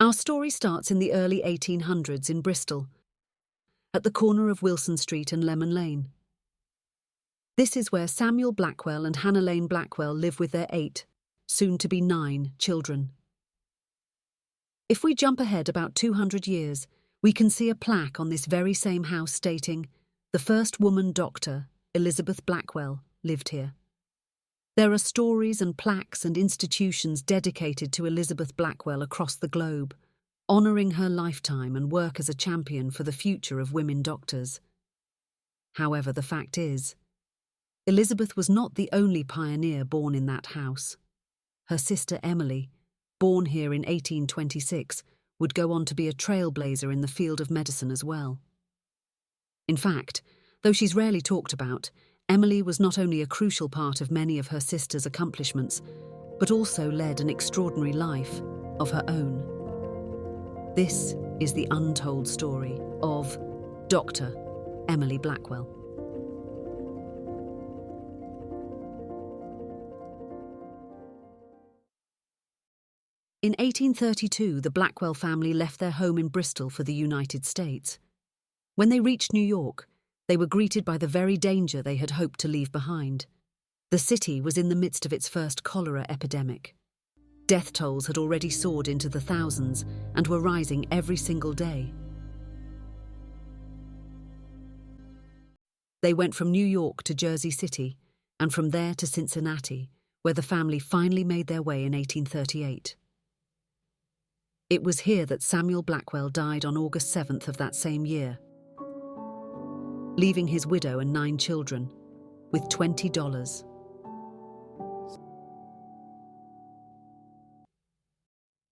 Our story starts in the early 1800s in Bristol, at the corner of Wilson Street and Lemon Lane. This is where Samuel Blackwell and Hannah Lane Blackwell live with their 8, soon-to-be 9, children. If we jump ahead about 200 years, we can see a plaque on this very same house stating, "The first woman doctor, Elizabeth Blackwell, lived here." There are stories and plaques and institutions dedicated to Elizabeth Blackwell across the globe, honouring her lifetime and work as a champion for the future of women doctors. However, the fact is, Elizabeth was not the only pioneer born in that house. Her sister Emily, born here in 1826, would go on to be a trailblazer in the field of medicine as well. In fact, though she's rarely talked about, Emily was not only a crucial part of many of her sister's accomplishments, but also led an extraordinary life of her own. This is the untold story of Dr. Emily Blackwell. In 1832, the Blackwell family left their home in Bristol for the United States. When they reached New York, they were greeted by the very danger they had hoped to leave behind. The city was in the midst of its first cholera epidemic. Death tolls had already soared into the thousands and were rising every single day. They went from New York to Jersey City, and from there to Cincinnati, where the family finally made their way in 1838. It was here that Samuel Blackwell died on August 7th of that same year, leaving his widow and 9 children with $20.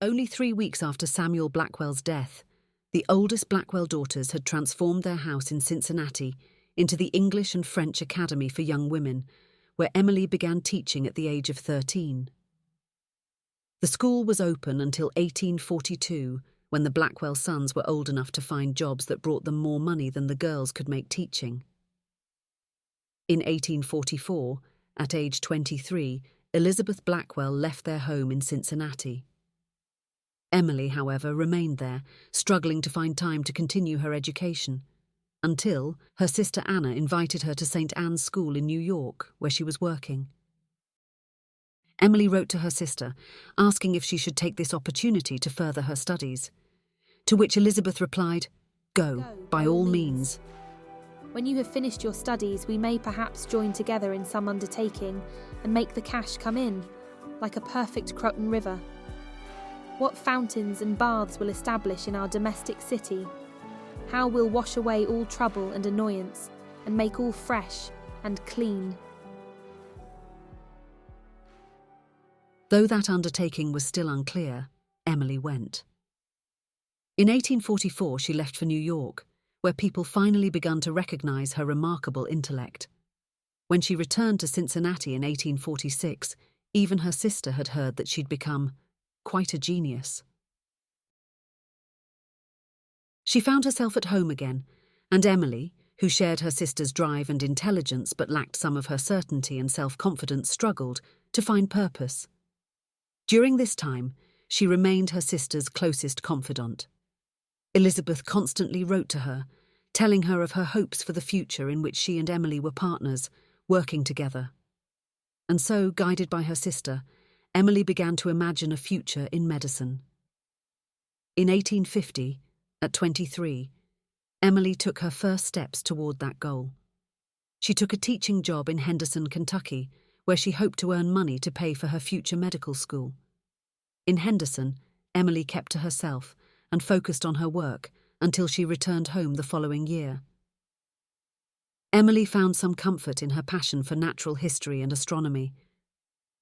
Only 3 weeks after Samuel Blackwell's death, the oldest Blackwell daughters had transformed their house in Cincinnati into the English and French Academy for Young Women, where Emily began teaching at the age of 13. The school was open until 1842, when the Blackwell sons were old enough to find jobs that brought them more money than the girls could make teaching. In 1844, at age 23, Elizabeth Blackwell left their home in Cincinnati. Emily, however, remained there, struggling to find time to continue her education, until her sister Anna invited her to St. Anne's School in New York, where she was working. Emily wrote to her sister, asking if she should take this opportunity to further her studies, to which Elizabeth replied, "Go, by all means. When you have finished your studies, we may perhaps join together in some undertaking and make the cash come in, like a perfect Croton River. What fountains and baths will establish in our domestic city? How we'll wash away all trouble and annoyance, and make all fresh and clean." Though that undertaking was still unclear, Emily went. In 1844, she left for New York, where people finally began to recognize her remarkable intellect. When she returned to Cincinnati in 1846, even her sister had heard that she'd become quite a genius. She found herself at home again, and Emily, who shared her sister's drive and intelligence but lacked some of her certainty and self-confidence, struggled to find purpose. During this time, she remained her sister's closest confidant. Elizabeth constantly wrote to her, telling her of her hopes for the future in which she and Emily were partners, working together. And so, guided by her sister, Emily began to imagine a future in medicine. In 1850, at 23, Emily took her first steps toward that goal. She took a teaching job in Henderson, Kentucky, where she hoped to earn money to pay for her future medical school. In Henderson, Emily kept to herself and focused on her work until she returned home the following year. Emily found some comfort in her passion for natural history and astronomy,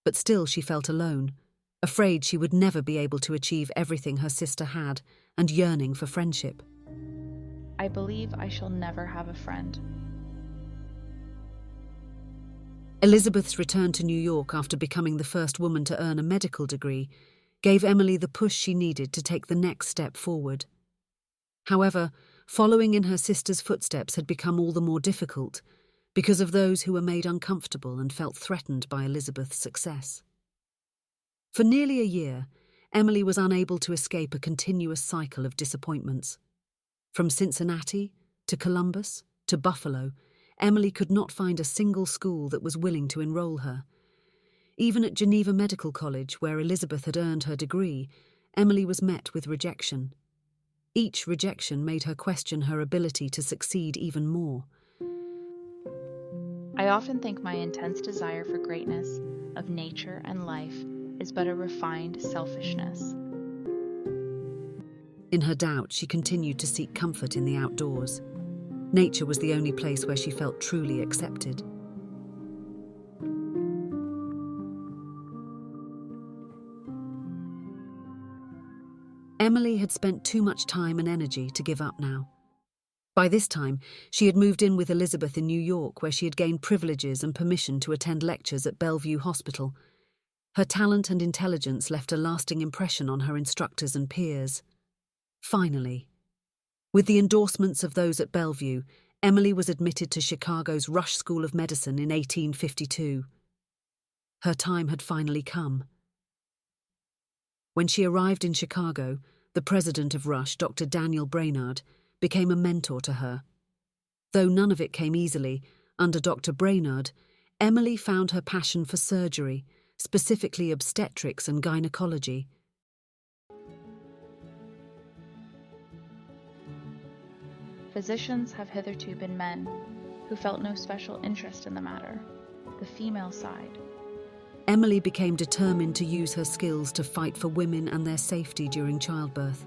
but still she felt alone, afraid she would never be able to achieve everything her sister had, and yearning for friendship. "I believe I shall never have a friend." Elizabeth's return to New York after becoming the first woman to earn a medical degree gave Emily the push she needed to take the next step forward. However, following in her sister's footsteps had become all the more difficult because of those who were made uncomfortable and felt threatened by Elizabeth's success. For nearly a year, Emily was unable to escape a continuous cycle of disappointments. From Cincinnati to Columbus to Buffalo, Emily could not find a single school that was willing to enroll her. Even at Geneva Medical College, where Elizabeth had earned her degree, Emily was met with rejection. Each rejection made her question her ability to succeed even more. I often think my intense desire for greatness of nature and life is but a refined selfishness. In her doubt, she continued to seek comfort in the outdoors. Nature was the only place where she felt truly accepted. Emily had spent too much time and energy to give up now. By this time, she had moved in with Elizabeth in New York, where she had gained privileges and permission to attend lectures at Bellevue Hospital. Her talent and intelligence left a lasting impression on her instructors and peers. Finally, with the endorsements of those at Bellevue, Emily was admitted to Chicago's Rush School of Medicine in 1852. Her time had finally come. When she arrived in Chicago, the president of Rush, Dr. Daniel Brainerd, became a mentor to her. Though none of it came easily, under Dr. Brainerd, Emily found her passion for surgery, specifically obstetrics and gynecology. Physicians have hitherto been men who felt no special interest in the matter, the female side. Emily became determined to use her skills to fight for women and their safety during childbirth.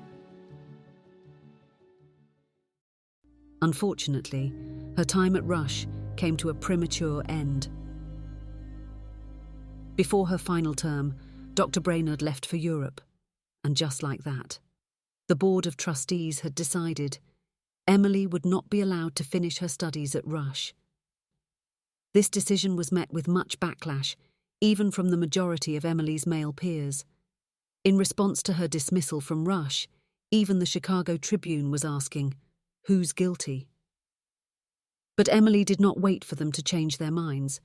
Unfortunately, her time at Rush came to a premature end. Before her final term, Dr. Brainerd left for Europe, and just like that, the Board of Trustees had decided Emily would not be allowed to finish her studies at Rush. This decision was met with much backlash, even from the majority of Emily's male peers. In response to her dismissal from Rush, even the Chicago Tribune was asking, "Who's guilty?" But Emily did not wait for them to change their minds.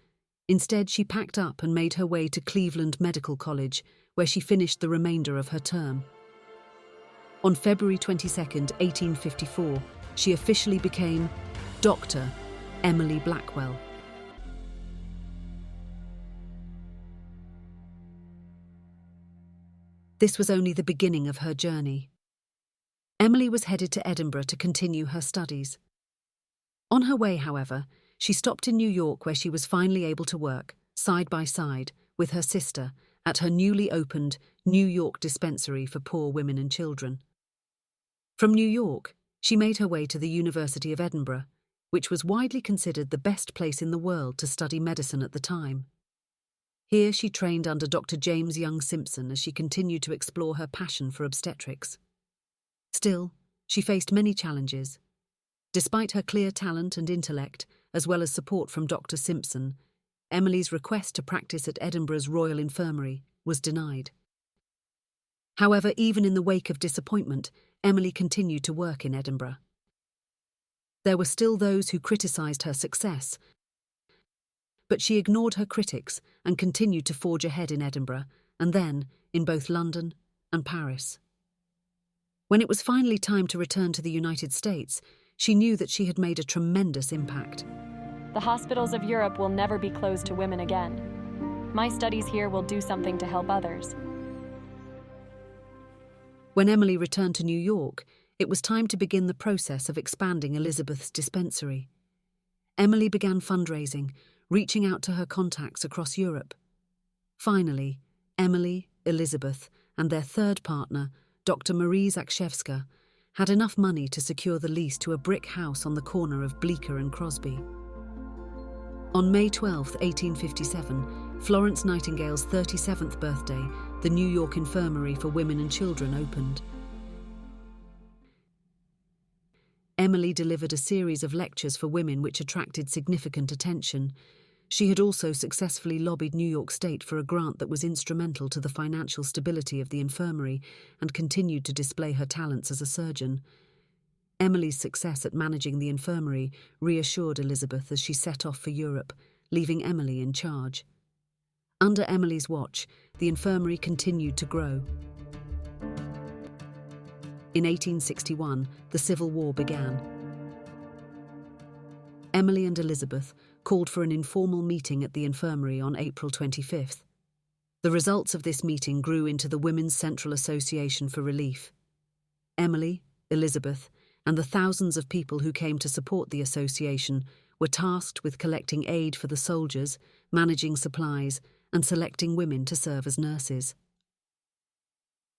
Instead, she packed up and made her way to Cleveland Medical College, where she finished the remainder of her term. On February 22, 1854, she officially became Dr. Emily Blackwell. This was only the beginning of her journey. Emily was headed to Edinburgh to continue her studies. On her way, however, she stopped in New York, where she was finally able to work, side by side, with her sister at her newly opened New York dispensary for poor women and children. From New York, she made her way to the University of Edinburgh, which was widely considered the best place in the world to study medicine at the time. Here she trained under Dr. James Young Simpson as she continued to explore her passion for obstetrics. Still, she faced many challenges. Despite her clear talent and intellect, as well as support from Dr. Simpson, Emily's request to practice at Edinburgh's Royal Infirmary was denied. However, even in the wake of disappointment, Emily continued to work in Edinburgh. There were still those who criticised her success, but she ignored her critics and continued to forge ahead in Edinburgh, and then in both London and Paris. When it was finally time to return to the United States, she knew that she had made a tremendous impact. The hospitals of Europe will never be closed to women again. My studies here will do something to help others. When Emily returned to New York, it was time to begin the process of expanding Elizabeth's dispensary. Emily began fundraising, reaching out to her contacts across Europe. Finally, Emily, Elizabeth, and their third partner, Dr. Marie Zakshevska, had enough money to secure the lease to a brick house on the corner of Bleecker and Crosby. On May 12, 1857, Florence Nightingale's 37th birthday, the New York Infirmary for Women and Children opened. Emily delivered a series of lectures for women which attracted significant attention. She had also successfully lobbied New York State for a grant that was instrumental to the financial stability of the infirmary and continued to display her talents as a surgeon. Emily's success at managing the infirmary reassured Elizabeth as she set off for Europe, leaving Emily in charge. Under Emily's watch, the infirmary continued to grow. In 1861, the Civil War began. Emily and Elizabeth called for an informal meeting at the infirmary on April 25th. The results of this meeting grew into the Women's Central Association for Relief. Emily, Elizabeth, and the thousands of people who came to support the association were tasked with collecting aid for the soldiers, managing supplies, and selecting women to serve as nurses.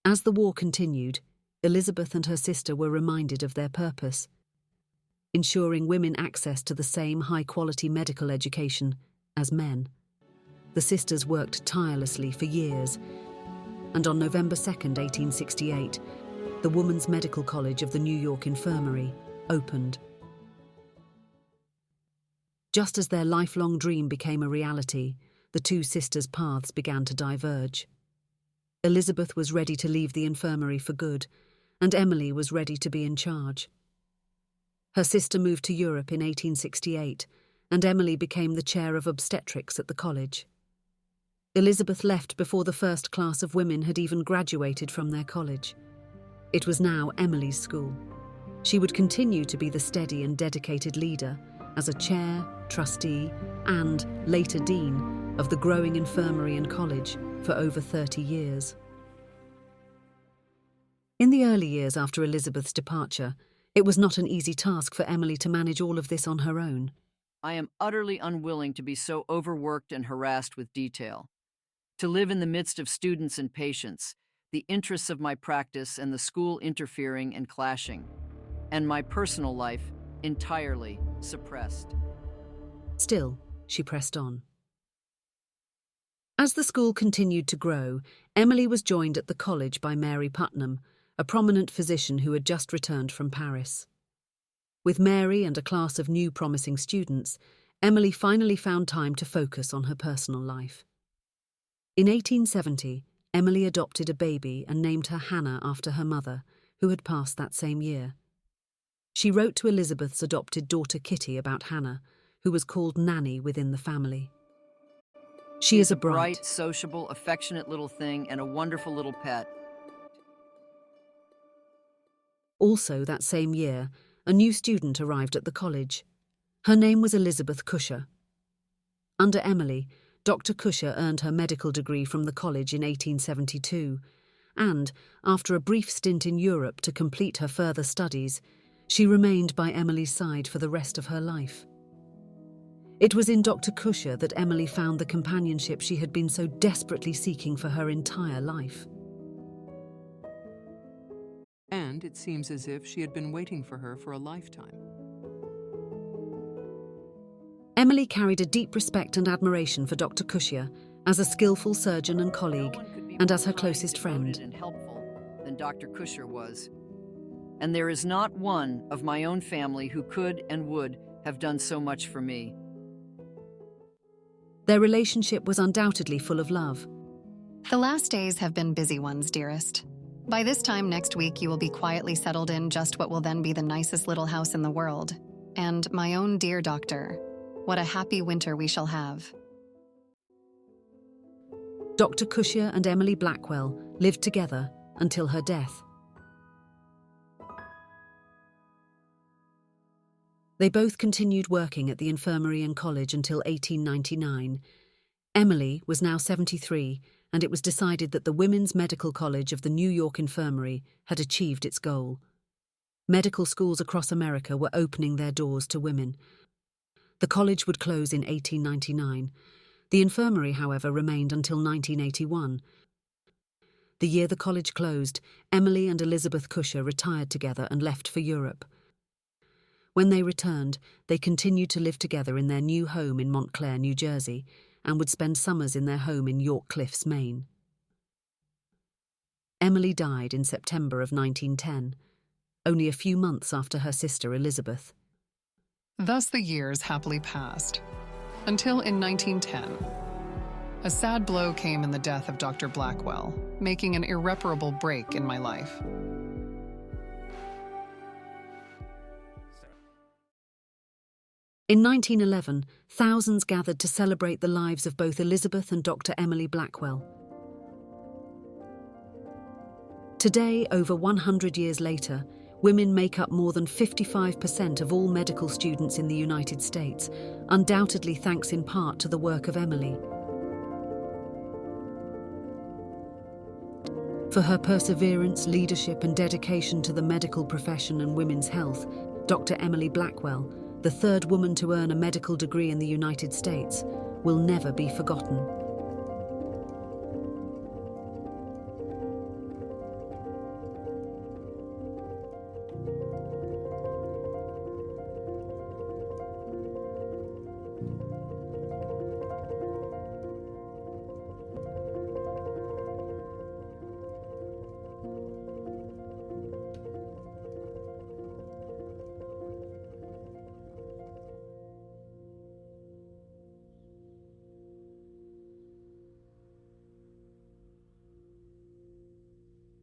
As the war continued, Elizabeth and her sister were reminded of their purpose: ensuring women access to the same high-quality medical education as men. The sisters worked tirelessly for years, and on November 2nd, 1868, the Women's Medical College of the New York Infirmary opened. Just as their lifelong dream became a reality, the two sisters' paths began to diverge. Elizabeth was ready to leave the infirmary for good, and Emily was ready to be in charge. Her sister moved to Europe in 1868, and Emily became the chair of obstetrics at the college. Elizabeth left before the first class of women had even graduated from their college. It was now Emily's school. She would continue to be the steady and dedicated leader as a chair, trustee, and, later dean, of the growing infirmary and college for over 30 years. In the early years after Elizabeth's departure, it was not an easy task for Emily to manage all of this on her own. I am utterly unwilling to be so overworked and harassed with detail. To live in the midst of students and patients, the interests of my practice and the school interfering and clashing, and my personal life entirely suppressed. Still, she pressed on. As the school continued to grow, Emily was joined at the college by Mary Putnam, a prominent physician who had just returned from Paris. With Mary and a class of new promising students, Emily finally found time to focus on her personal life. In 1870, Emily adopted a baby and named her Hannah after her mother, who had passed that same year. She wrote to Elizabeth's adopted daughter Kitty about Hannah, who was called Nanny within the family. She is a bright, sociable, affectionate little thing and a wonderful little pet. Also that same year, a new student arrived at the college. Her name was Elizabeth Cusher. Under Emily, Dr. Cusher earned her medical degree from the college in 1872, and, after a brief stint in Europe to complete her further studies, she remained by Emily's side for the rest of her life. It was in Dr. Cusher that Emily found the companionship she had been so desperately seeking for her entire life. And it seems as if she had been waiting for her for a lifetime. Emily carried a deep respect and admiration for Dr. Cusher as a skillful surgeon and colleague, and as her closest friend. And helpful than Dr. Cusher was. And there is not one of my own family who could and would have done so much for me. Their relationship was undoubtedly full of love. The last days have been busy ones, dearest. By this time next week, you will be quietly settled in just what will then be the nicest little house in the world. And my own dear doctor, what a happy winter we shall have. Dr. Cusher and Emily Blackwell lived together until her death. They both continued working at the infirmary and college until 1899. Emily was now 73, and it was decided that the Women's Medical College of the New York Infirmary had achieved its goal. Medical schools across America were opening their doors to women. The college would close in 1899. The infirmary, however, remained until 1981. The year the college closed, Emily and Elizabeth Cusher retired together and left for Europe. When they returned, they continued to live together in their new home in Montclair, New Jersey, and would spend summers in their home in York Cliffs, Maine. Emily died in September of 1910, only a few months after her sister Elizabeth. Thus the years happily passed, until in 1910, a sad blow came in the death of Dr. Blackwell, making an irreparable break in my life. In 1911, thousands gathered to celebrate the lives of both Elizabeth and Dr. Emily Blackwell. Today, over 100 years later, women make up more than 55% of all medical students in the United States, undoubtedly thanks in part to the work of Emily. For her perseverance, leadership, and dedication to the medical profession and women's health, Dr. Emily Blackwell, the third woman to earn a medical degree in the United States, will never be forgotten.